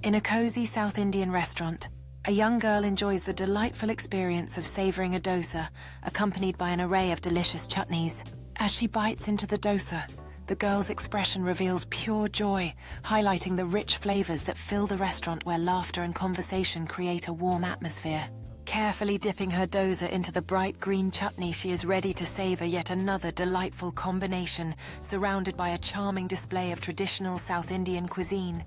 In a cozy South Indian restaurant, a young girl enjoys the delightful experience of savoring a dosa, accompanied by an array of delicious chutneys. As she bites into the dosa, the girl's expression reveals pure joy, highlighting the rich flavors that fill the restaurant where laughter and conversation create a warm atmosphere. Carefully dipping her dosa into the bright green chutney, she is ready to savor yet another delightful combination, surrounded by a charming display of traditional South Indian cuisine.